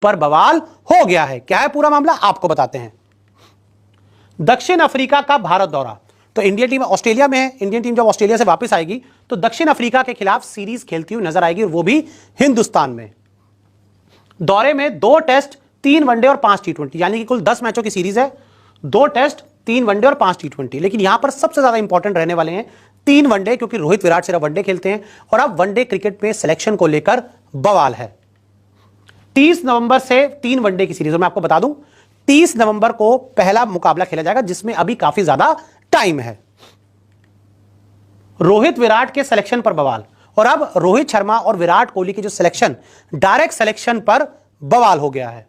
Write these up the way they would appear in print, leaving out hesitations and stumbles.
पर बवाल हो गया है। क्या है पूरा मामला, आपको बताते हैं। दक्षिण अफ्रीका का भारत दौरा, तो इंडियन टीम ऑस्ट्रेलिया में है। इंडियन टीम जब ऑस्ट्रेलिया से वापस आएगी तो दक्षिण अफ्रीका के खिलाफ सीरीज खेलती हुई नजर आएगी, और वो भी हिंदुस्तान में। दौरे में 2 टेस्ट, 3 वनडे और 5 टी20, यानी कि कुल 10 मैचों की सीरीज है। 2 टेस्ट, 3 वनडे और 5 टी20। लेकिन यहां पर सबसे ज्यादा इंपॉर्टेंट रहने वाले हैं 3 वनडे, क्योंकि रोहित विराट सिर्फ वनडे खेलते हैं और अब वनडे क्रिकेट में सिलेक्शन को लेकर बवाल है। 30 नवंबर से 3 वनडे की सीरीज, और मैं आपको बता दूं 30 नवंबर को पहला मुकाबला खेला जाएगा, जिसमें अभी काफी ज्यादा टाइम है। रोहित विराट के सिलेक्शन पर बवाल, और अब रोहित शर्मा और विराट कोहली की जो सिलेक्शन, डायरेक्ट सिलेक्शन पर बवाल हो गया है।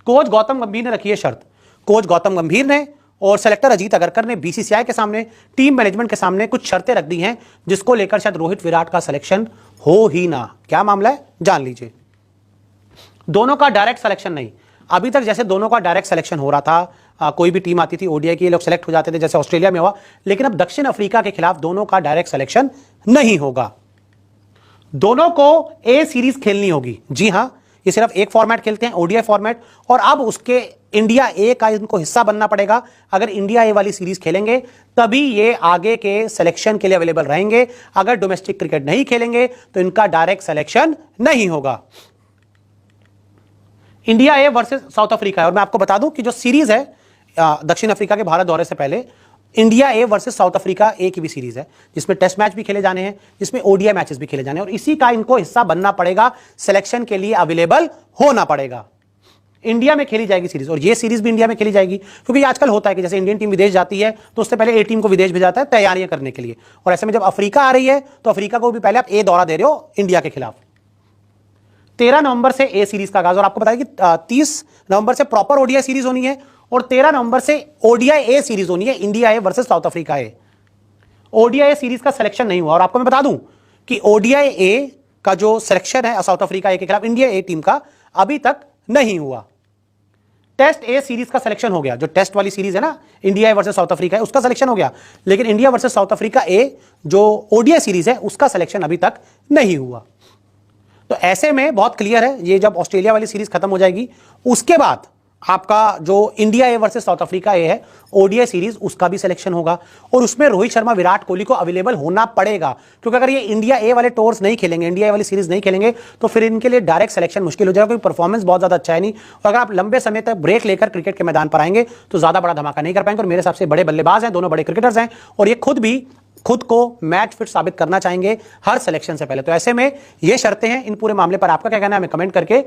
कोच गौतम गंभीर ने रखी है शर्त। कोच गौतम गंभीर ने और सेलेक्टर अजीत अगरकर ने बीसीसीआई के सामने, टीम मैनेजमेंट के सामने कुछ शर्तें रख दी हैं, जिसको लेकर शायद रोहित विराट का सिलेक्शन हो ही ना। क्या मामला है, जान लीजिए। दोनों का डायरेक्ट सिलेक्शन नहीं। अभी तक जैसे दोनों का डायरेक्ट सिलेक्शन हो रहा था, कोई भी टीम आती थी ओडीआई की, लोग सेलेक्ट हो जाते थे, जैसे ऑस्ट्रेलिया में हुआ। लेकिन अब दक्षिण अफ्रीका के खिलाफ दोनों का डायरेक्ट सिलेक्शन नहीं होगा। दोनों को ए सीरीज खेलनी होगी। जी हां, ये सिर्फ एक फॉर्मेट खेलते हैं, ओडीआई फॉर्मेट, और अब उसके इंडिया ए का इनको हिस्सा बनना पड़ेगा। अगर इंडिया ए वाली सीरीज खेलेंगे तभी ये आगे के सिलेक्शन के लिए अवेलेबल रहेंगे। अगर डोमेस्टिक क्रिकेट नहीं खेलेंगे तो इनका डायरेक्ट सिलेक्शन नहीं होगा। India A versus South Africa है, और मैं आपको बता दूं कि जो सीरीज है दक्षिण अफ्रीका के भारत दौरे से पहले, India A versus South Africa A की भी सीरीज है, जिसमें टेस्ट मैच भी खेले जाने हैं, जिसमें ओडीआई मैचेस भी खेले जाने हैं, और इसी का इनको हिस्सा बनना पड़ेगा, सिलेक्शन के लिए अवेलेबल होना पड़ेगा। इंडिया में खेली जाएगी सीरीज, और ये सीरीज भी इंडिया में खेली जाएगी, क्योंकि आजकल होता है कि जैसे इंडियन टीम विदेश जाती है तो उससे पहले ए टीम को विदेश भेजाता है तैयारियां करने के लिए, और ऐसे में जब अफ्रीका आ रही है तो अफ्रीका को भी पहले आप ए दौरा दे रहे हो इंडिया के खिलाफ। 13 नवंबर से ए सीरीज का आगाज, और आपको बताया कि 30 नवंबर से प्रॉपर ओडीआई सीरीज होनी है, और 13 नवंबर से ओडीआई ए सीरीज होनी है, India A versus South Africa A. ODI A series का सिलेक्शन नहीं हुआ, और आपको मैं बता दूं कि ओडीआई ए का जो सिलेक्शन है साउथ अफ्रीका ए के खिलाफ इंडिया ए टीम का, अभी तक नहीं हुआ। टेस्ट ए सीरीज का सिलेक्शन हो गया, जो टेस्ट वाली सीरीज है ना India A versus South Africa है, उसका सिलेक्शन हो गया, लेकिन इंडिया वर्सेस साउथ अफ्रीका ए जो ओडीआई सीरीज है उसका सिलेक्शन अभी तक नहीं हुआ। तो ऐसे में बहुत क्लियर है, ये जब ऑस्ट्रेलिया वाली सीरीज खत्म हो जाएगी उसके बाद आपका जो India A versus South Africa A है ओडीआई सीरीज, उसका भी सिलेक्शन होगा, और उसमें रोहित शर्मा विराट कोहली को अवेलेबल होना पड़ेगा, क्योंकि अगर ये इंडिया ए वाले टूर्स नहीं खेलेंगे, इंडिया ए वाली सीरीज नहीं खेलेंगे, तो फिर इनके लिए डायरेक्ट सिलेक्शन मुश्किल हो जाएगा, क्योंकि परफॉर्मेंस बहुत ज्यादा अच्छा है नहीं, और अगर आप लंबे समय तक ब्रेक लेकर क्रिकेट के मैदान पर आएंगे तो ज्यादा बड़ा धमाका नहीं कर पाएंगे। और मेरे हिसाब से बड़े बल्लेबाज हैं, दोनों बड़े क्रिकेटर्स हैं, और ये खुद को मैच फिट साबित करना चाहेंगे हर सिलेक्शन से पहले। तो ऐसे में ये शर्तें हैं। इन पूरे मामले पर आपका क्या कहना है, हमें कमेंट करके